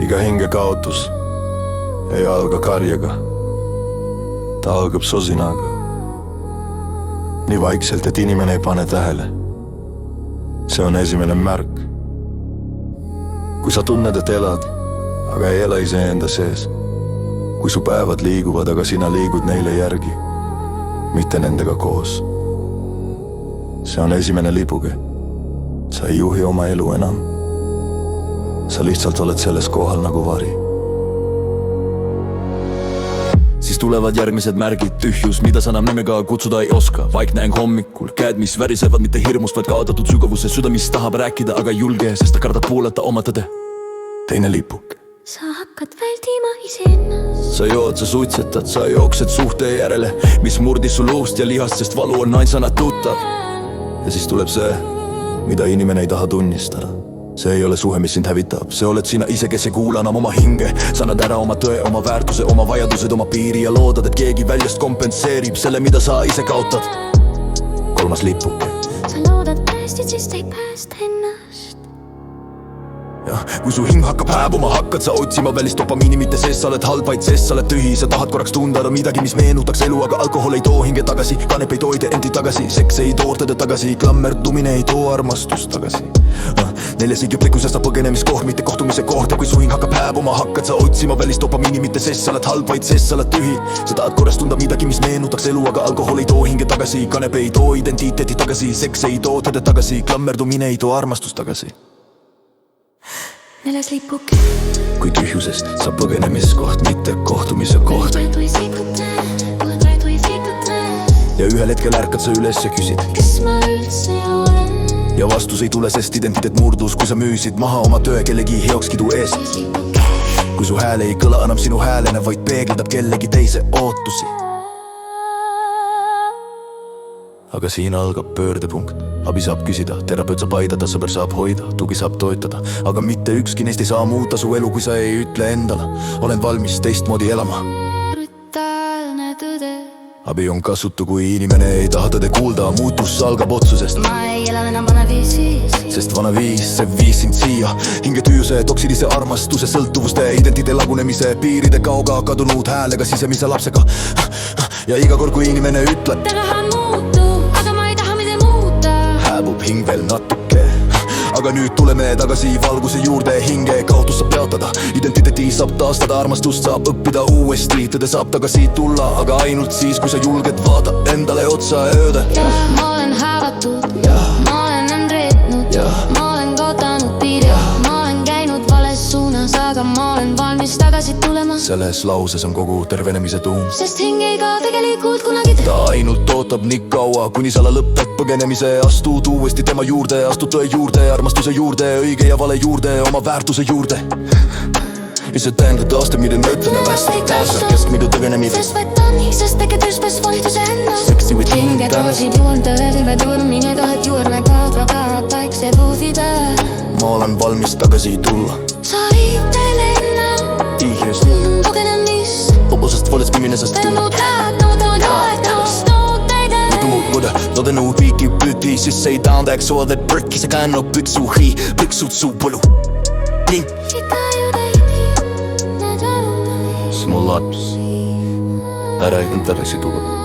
iga hinge kaotus ei alga karjega, ta algab sosinaga. Nii vaikselt, et inimene ei pane tähele. See on esimene märk. Kui sa tunned, et elad, aga ei ela iseenda sees. Kui su päevad liiguvad, aga sina liigud neile järgi, mitte nendega koos. See on esimene libuge. Sa ei juhi oma elu enam. Sa lihtsalt oled selles kohal nagu vari. Siis tulevad järgmised märgid, tühjus, mida sa enam nimega kutsuda ei oska. Vaikne äng hommikul, käed, mis värisevad mitte hirmust, vaid kaotatud sügavuse. Süda, mis tahab rääkida, aga ei julge, sest ta kardab kuulata oma tõde. Teine lipuk. Sa hakkad väldima iseennast. Sa jood, sa suitsetad, sa jooksed suhte järele, mis murdis su luust ja lihast, sest valu on ainsana tuttav. Ja siis tuleb see, mida inimene ei taha tunnistada. See ei ole suhe, mis sind hävitab. See oled sina ise, kes ei kuula enam oma hinge. Sa annad ära oma tõe, oma väärtuse, oma vajadused, oma piiri ja loodad, et keegi väljast kompenseerib selle, mida sa ise kaotad. Kolmas lipuke. Sa loodad päästid, sest ei päästa ennast. Ja kui su hing hakkab hääbuma, hakkad sa otsima välist dopamiini, mitte sest sa oled halb, vaid sest sa oled tühi. Sa tahad korraks tunda midagi, mis meenutaks elu, aga alkohol ei too hinge tagasi. Kanep ei too identii tagasi, seks ei too tõde tagasi. Klammerdumine ei too armastust tagasi. Neljas hingeplikkuses sa põgenemiskoht, mitte kohtumise koht. Ja kui su hing hakkab hääbuma, hakkad sa otsima välist dopamiini, mitte sest sa oled halb, vaid sest sa oled tühi. Sa tahad korraks tunda midagi, mis meenutaks elu, aga alkohol ei too hinge tagasi. Kanep ei too identiteeti tagasi, seks ei too tõde tagasi. Klammerdumine ei too armastust tagasi. Neljas lipuke. Kui tühjusest saab põgenemiskoht, mitte kohtumise koht. Ja ühel hetkel ärkad sa üles ja küsid, kes ma üldse olen? Ja vastus ei tule, sest identiteet murdus, kui sa müüsid maha oma töö kellegi heakskiidu eest. Kui su hääl ei kõla enam sinu häälena, vaid peegeldab kellegi teise ootusi. Aga siin algab pöördepunkt. Abi saab küsida, terapeut saab aidata, sõber saab hoida, tugi saab toetada. Aga mitte ükski neist ei saa muuta su elu, kui sa ei ütle endale. Olen valmis teistmoodi elama. Brutaalne tõde. Abi on kasutu, kui inimene ei taha tõde kuulda. Muutus algab otsusest. Ma ei ela enam vana viisis. Sest vana viis, see viis sind siia. Hingetüüuse, toksilise armastuse, sõltuvuste, identiteedi lagunemise, piiride kaoga, kadunud häälega, sisemise lapsega. Ja iga kord, kui inimene ütleb, tahan muutu, aga ma ei taha mida muuta. Hääbub hing veel natuke. Aga nüüd tuleme tagasi valguse juurde. Hinge kaotus saab peatada, identiteeti saab taastada, armastust saab õppida uuesti. Tõde saab tagasi tulla, aga ainult siis, kui sa julged vaada endale otsa ja öelda, ma olen haavatud, ma olen end reetnud, ma olen kaotanud piiri, ma olen käinud vales suunas, aga ma olen valmis tagasi tulema. Selles lauses on kogu tervenemise tuum. Sest hing ei kao tegelikult kunagi. Ta ainult ootab nii kaua, kuni sa lõpetad põgenemise. Astud uuesti tema juurde, astud tõe juurde, armastuse juurde, õige ja vale juurde, oma väärtuse juurde. Ja see tähendab aastamine mõtleme västa, keskmidu tõvenemid. Sest võtani, sest tegedes pes valituse ennast. Seksi või hinge toosid juurde, terve turmine tahet juurde kaotva kaovad taikse puufide. Ma olen valmis tagasi tulla. Sa viitel enna põgenemis. Osast volest viimine sest Tänud lähtnud toetust teide. Lode nu viiki püti, siis ei taandaks olet brikki. Se kanno pyksuhi, pyksut suupolu. Ning Sitä ju teini, need arvud. Siis mul laps. Ära ei tagasi tulla.